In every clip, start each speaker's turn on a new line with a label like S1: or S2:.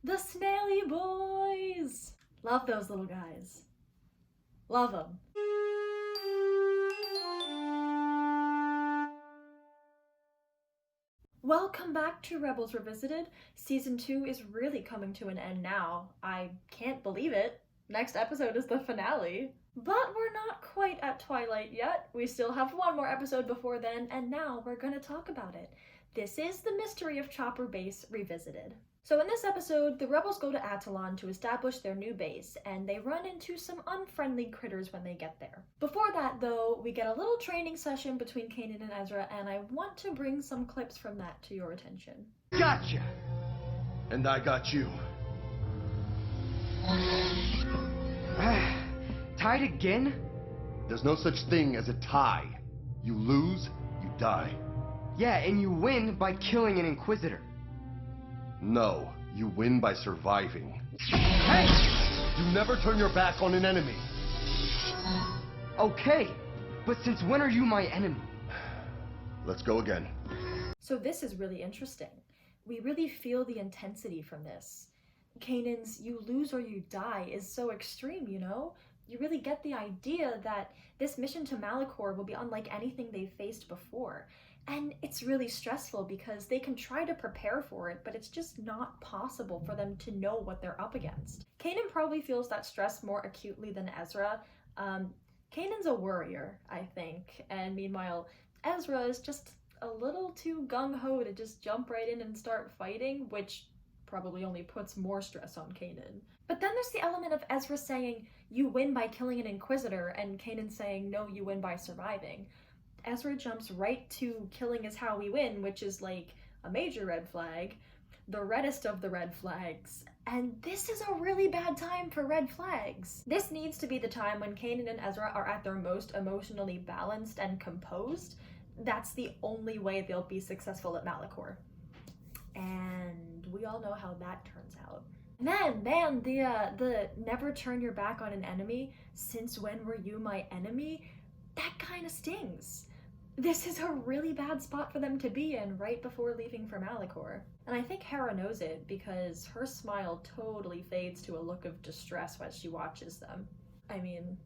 S1: The Snaily Boys! Love those little guys. Love them. Welcome back to Rebels Revisited. Season 2 is really coming to an end now. I can't believe it. Next episode is the finale. But we're not quite at Twilight yet. We still have one more episode before then, and now we're gonna talk about it. This is the Mystery of Chopper Base Revisited. So in this episode, the rebels go to Attilan to establish their new base, and they run into some unfriendly critters when they get there. Before that, though, we get a little training session between Kanan and Ezra, and I want to bring some clips from that to your attention.
S2: Gotcha!
S3: And I got you.
S2: Tied again?
S3: There's no such thing as a tie. You lose, you die.
S2: Yeah, and you win by killing an Inquisitor.
S3: No, you win by surviving.
S2: Hey!
S3: You never turn your back on an enemy.
S2: Okay, but since when are you my enemy?
S3: Let's go again.
S1: So this is really interesting. We really feel the intensity from this. Kanan's "you lose or you die" is so extreme, you know? You really get the idea that this mission to Malachor will be unlike anything they've faced before. And it's really stressful because they can try to prepare for it, but it's just not possible for them to know what they're up against. Kanan probably feels that stress more acutely than Ezra. Kanan's a worrier, I think, and meanwhile, Ezra is just a little too gung-ho to just jump right in and start fighting, which probably only puts more stress on Kanan. But then there's the element of Ezra saying, "You win by killing an Inquisitor," and Kanan saying, "No, you win by surviving." Ezra jumps right to "killing is how we win," which is like a major red flag, the reddest of the red flags. And this is a really bad time for red flags. This needs to be the time when Kanan and Ezra are at their most emotionally balanced and composed. That's the only way they'll be successful at Malachor. And we all know how that turns out. Man, the "never turn your back on an enemy, since when were you my enemy?" That kind of stings. This is a really bad spot for them to be in right before leaving for Malachor. And I think Hera knows it because her smile totally fades to a look of distress as she watches them. I mean,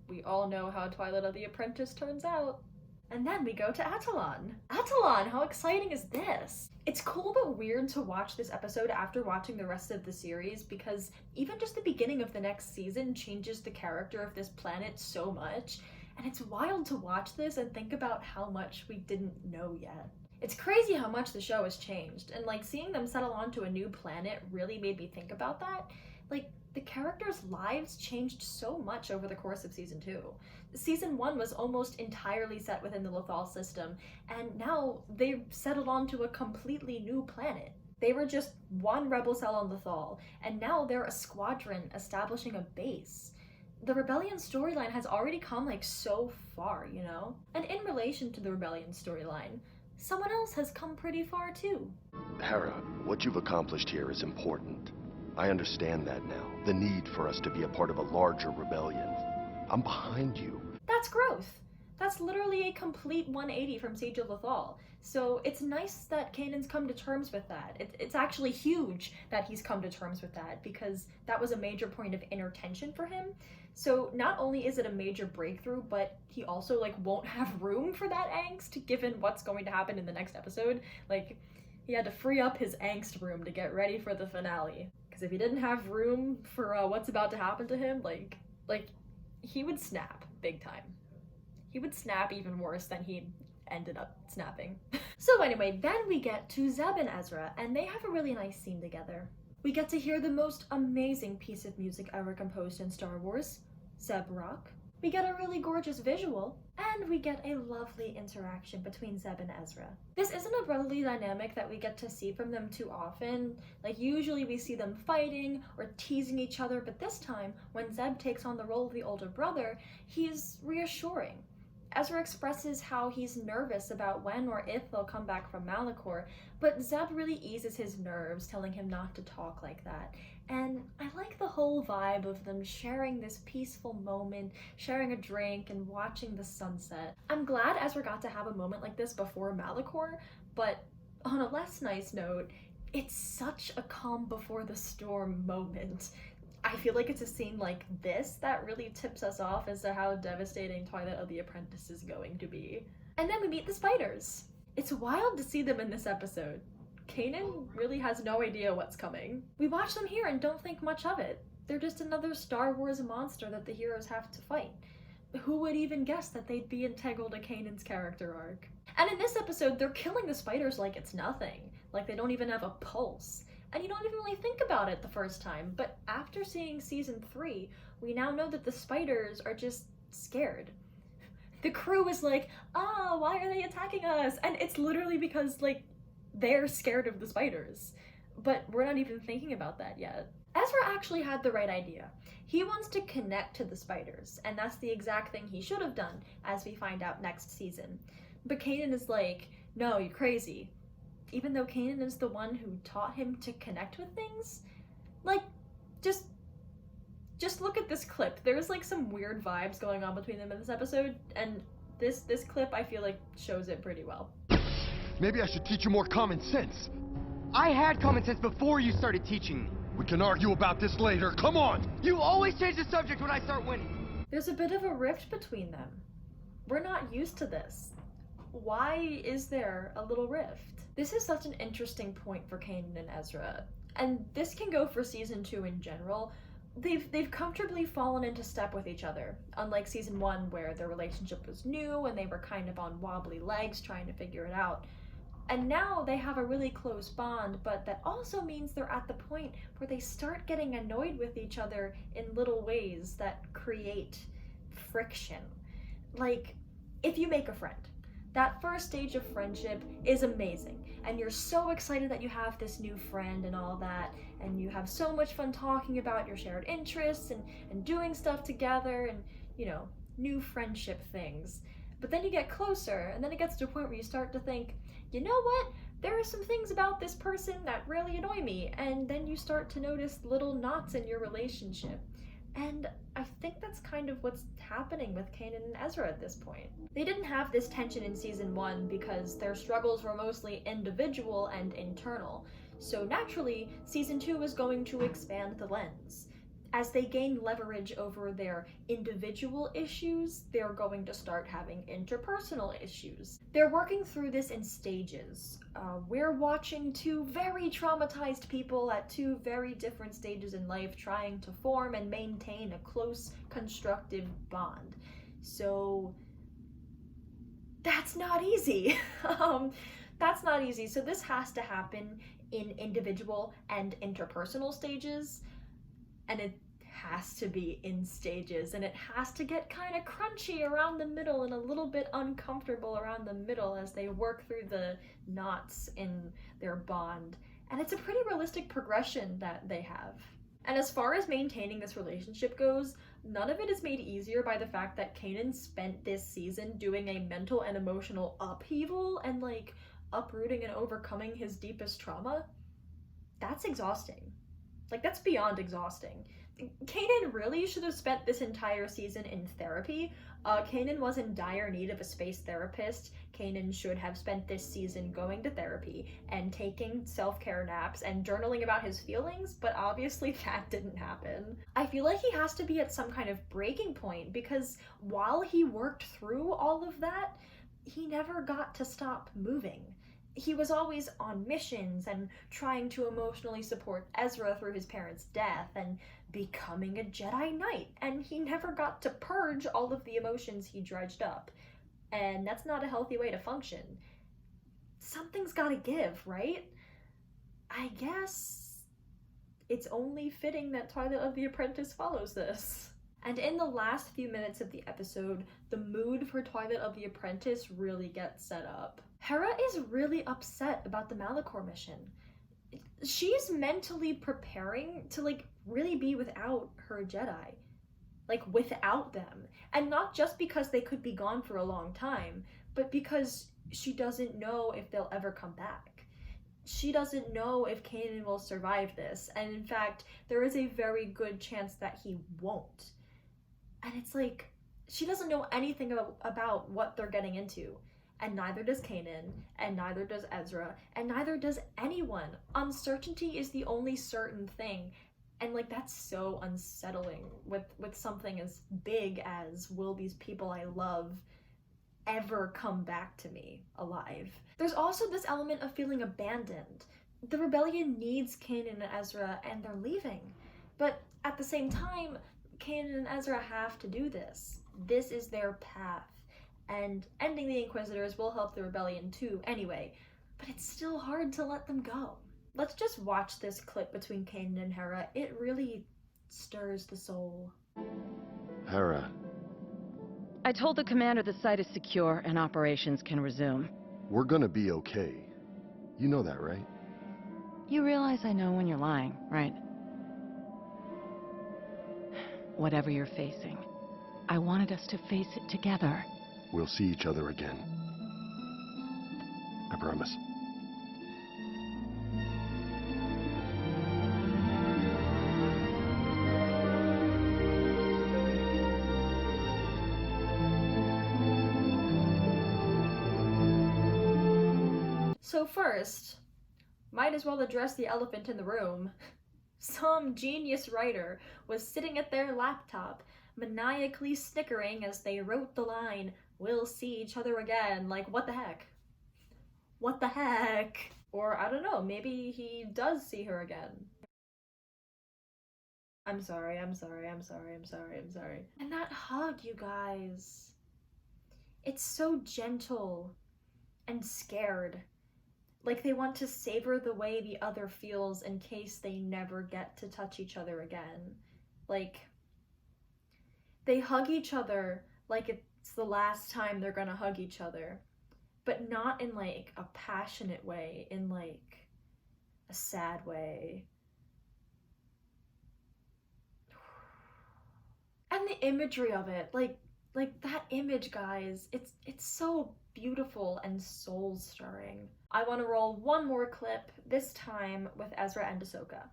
S1: we all know how Twilight of the Apprentice turns out. And then we go to Attilan. Attilan, how exciting is this? It's cool but weird to watch this episode after watching the rest of the series because even just the beginning of the next season changes the character of this planet so much. And it's wild to watch this and think about how much we didn't know yet. It's crazy how much the show has changed, and like seeing them settle onto a new planet really made me think about that. Like, the characters' lives changed so much over the course of season 2. Season 1 was almost entirely set within the Lothal system, and now they've settled onto a completely new planet. They were just one rebel cell on Lothal, and now they're a squadron establishing a base. The Rebellion storyline has already come like so far, you know? And in relation to the Rebellion storyline, someone else has come pretty far too.
S3: Hera, what you've accomplished here is important. I understand that now. The need for us to be a part of a larger rebellion. I'm behind you.
S1: That's growth. That's literally a complete 180 from Siege of Lothal. So it's nice that Kanan's come to terms with that. It's actually huge that he's come to terms with that because that was a major point of inner tension for him. So not only is it a major breakthrough, but he also like won't have room for that angst given what's going to happen in the next episode. Like, he had to free up his angst room to get ready for the finale. Because if he didn't have room for what's about to happen to him, like he would snap big time. He would snap even worse than he ended up snapping. So anyway, then we get to Zeb and Ezra, and they have a really nice scene together. We get to hear the most amazing piece of music ever composed in Star Wars, Zeb Rock. We get a really gorgeous visual, and we get a lovely interaction between Zeb and Ezra. This isn't a brotherly dynamic that we get to see from them too often. Like, usually we see them fighting or teasing each other, but this time, when Zeb takes on the role of the older brother, he's reassuring. Ezra expresses how he's nervous about when or if they'll come back from Malachor, but Zeb really eases his nerves, telling him not to talk like that. And I like the whole vibe of them sharing this peaceful moment, sharing a drink, and watching the sunset. I'm glad Ezra got to have a moment like this before Malachor, but on a less nice note, It's such a calm before the storm moment. I feel like it's a scene like this that really tips us off as to how devastating Twilight of the Apprentice is going to be. And then we meet the spiders. It's wild to see them in this episode. Kanan really has no idea what's coming. We watch them here and don't think much of it. They're just another Star Wars monster that the heroes have to fight. Who would even guess that they'd be integral to Kanan's character arc? And in this episode, they're killing the spiders like it's nothing. Like they don't even have a pulse. And you don't even really think about it the first time, but after seeing season 3, we now know that the spiders are just scared. The crew is like, oh, why are they attacking us? And it's literally because, like, they're scared of the spiders. But we're not even thinking about that yet. Ezra actually had the right idea. He wants to connect to the spiders, and that's the exact thing he should have done, as we find out next season. But Kanan is like, no, you're crazy. Even though Kanan is the one who taught him to connect with things? Like, just look at this clip. There's like some weird vibes going on between them in this episode, and this clip I feel like shows it pretty well.
S3: Maybe I should teach you more common sense.
S2: I had common sense before you started teaching me.
S3: We can argue about this later. Come on!
S2: You always change the subject when I start winning.
S1: There's a bit of a rift between them. We're not used to this. Why is there a little rift? This is such an interesting point for Kanan and Ezra, and this can go for season 2 in general. They've comfortably fallen into step with each other, unlike season 1 where their relationship was new and they were kind of on wobbly legs trying to figure it out. And now they have a really close bond, but that also means they're at the point where they start getting annoyed with each other in little ways that create friction. Like, if you make a friend, that first stage of friendship is amazing, and you're so excited that you have this new friend and all that, and you have so much fun talking about your shared interests and doing stuff together and, you know, new friendship things. But then you get closer, and then it gets to a point where you start to think, you know what? There are some things about this person that really annoy me, and then you start to notice little knots in your relationship. And I think that's kind of what's happening with Kanan and Ezra at this point. They didn't have this tension in season 1 because their struggles were mostly individual and internal. So naturally, season 2 is going to expand the lens. As they gain leverage over their individual issues, they're going to start having interpersonal issues. They're working through this in stages. We're watching 2 very traumatized people at 2 very different stages in life trying to form and maintain a close, constructive bond. So that's not easy. That's not easy. So this has to happen in individual and interpersonal stages. And it has to be in stages, and it has to get kind of crunchy around the middle and a little bit uncomfortable around the middle as they work through the knots in their bond. And it's a pretty realistic progression that they have. And as far as maintaining this relationship goes, none of it is made easier by the fact that Kanan spent this season doing a mental and emotional upheaval and like uprooting and overcoming his deepest trauma. That's exhausting. Like, that's beyond exhausting. Kanan really should have spent this entire season in therapy. Kanan was in dire need of a space therapist. Kanan should have spent this season going to therapy and taking self-care naps and journaling about his feelings, but obviously that didn't happen. I feel like he has to be at some kind of breaking point because while he worked through all of that, he never got to stop moving. He was always on missions and trying to emotionally support Ezra through his parents' death and becoming a Jedi Knight, and he never got to purge all of the emotions he dredged up. And that's not a healthy way to function. Something's gotta give, right? I guess it's only fitting that Twilight of the Apprentice follows this. And in the last few minutes of the episode, the mood for Twilight of the Apprentice really gets set up. Hera is really upset about the Malachor mission. She's mentally preparing to, like, really be without her Jedi. Like, without them. And not just because they could be gone for a long time, but because she doesn't know if they'll ever come back. She doesn't know if Kanan will survive this, and in fact, there is a very good chance that he won't. And it's like, she doesn't know anything about what they're getting into. and neither does Kanan, and neither does Ezra, and neither does anyone. Uncertainty is the only certain thing. And like that's so unsettling with something as big as, will these people I love ever come back to me alive? There's also this element of feeling abandoned. The rebellion needs Kanan and Ezra, and they're leaving. But at the same time, Kanan and Ezra have to do this. This is their path. And ending the Inquisitors will help the rebellion too anyway, but it's still hard to let them go. Let's just watch this clip between Kanan and Hera. It really stirs the soul.
S3: Hera.
S4: I told the commander the site is secure and operations can resume.
S3: We're gonna be okay. You know that, right?
S4: You realize I know when you're lying, right? Whatever you're facing, I wanted us to face it together.
S3: We'll see each other again. I promise.
S1: So first, might as well address the elephant in the room. Some genius writer was sitting at their laptop, maniacally snickering as they wrote the line, "We'll see each other again." Like, what the heck? What the heck? Or, I don't know, maybe he does see her again. I'm sorry. And that hug, you guys. It's so gentle and scared. Like they want to savor the way the other feels in case they never get to touch each other again. Like, they hug each other like it's the last time they're gonna hug each other. But not in like a passionate way, in like a sad way. And the imagery of it, like that image, guys, it's so beautiful and soul-stirring. I want to roll one more clip, this time with Ezra and Ahsoka.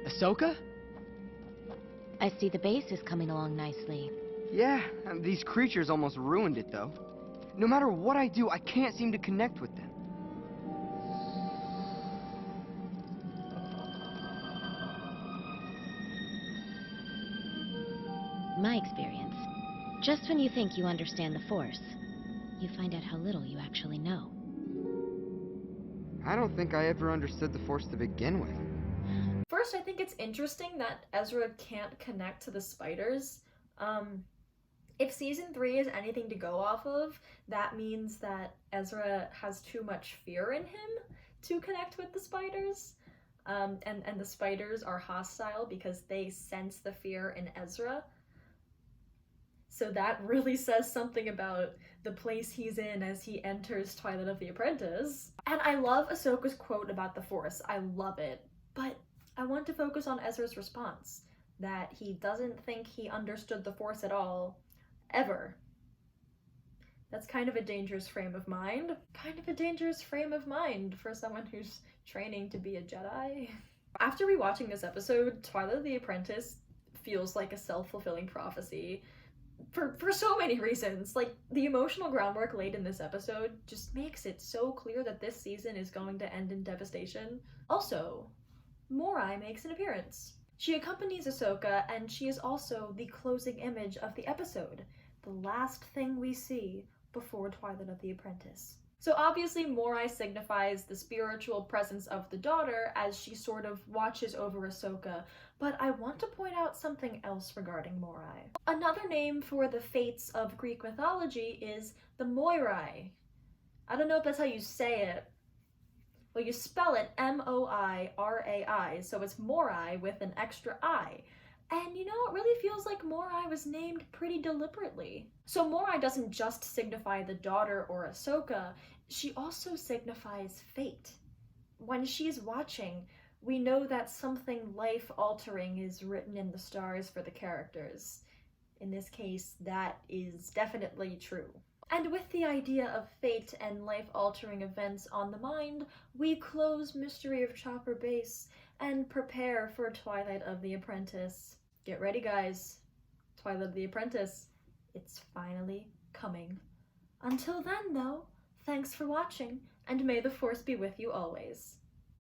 S2: Ahsoka?
S5: I see the base is coming along nicely.
S2: Yeah, these creatures almost ruined it though. No matter what I do, I can't seem to connect with them.
S5: My experience. Just when you think you understand the Force, you find out how little you actually know.
S2: I don't think I ever understood the Force to begin with.
S1: First, I think it's interesting that Ezra can't connect to the spiders. If season 3 is anything to go off of, that means that Ezra has too much fear in him to connect with the spiders. And the spiders are hostile because they sense the fear in Ezra. So that really says something about the place he's in as he enters Twilight of the Apprentice. And I love Ahsoka's quote about the Force. I love it. But I want to focus on Ezra's response, that he doesn't think he understood the Force at all, ever. That's kind of a dangerous frame of mind. Kind of a dangerous frame of mind for someone who's training to be a Jedi. After rewatching this episode, Twilight of the Apprentice feels like a self-fulfilling prophecy. For so many reasons. Like, the emotional groundwork laid in this episode just makes it so clear that this season is going to end in devastation. Also, Morai makes an appearance. She accompanies Ahsoka, and she is also the closing image of the episode, the last thing we see before Twilight of the Apprentice. So obviously Morai signifies the spiritual presence of the daughter as she sort of watches over Ahsoka, but I want to point out something else regarding Morai. Another name for the fates of Greek mythology is the Moirai. I don't know if that's how you say it. Well, you spell it M-O-I-R-A-I, so it's Morai with an extra I. And you know, it really feels like Morai was named pretty deliberately. So Morai doesn't just signify the daughter or Ahsoka, she also signifies fate. When she's watching, we know that something life-altering is written in the stars for the characters. In this case, that is definitely true. And with the idea of fate and life-altering events on the mind, we close Mystery of Chopper Base and prepare for Twilight of the Apprentice. Get ready, guys. Twilight of the Apprentice. It's finally coming. Until then, though, thanks for watching, and may the Force be with you always.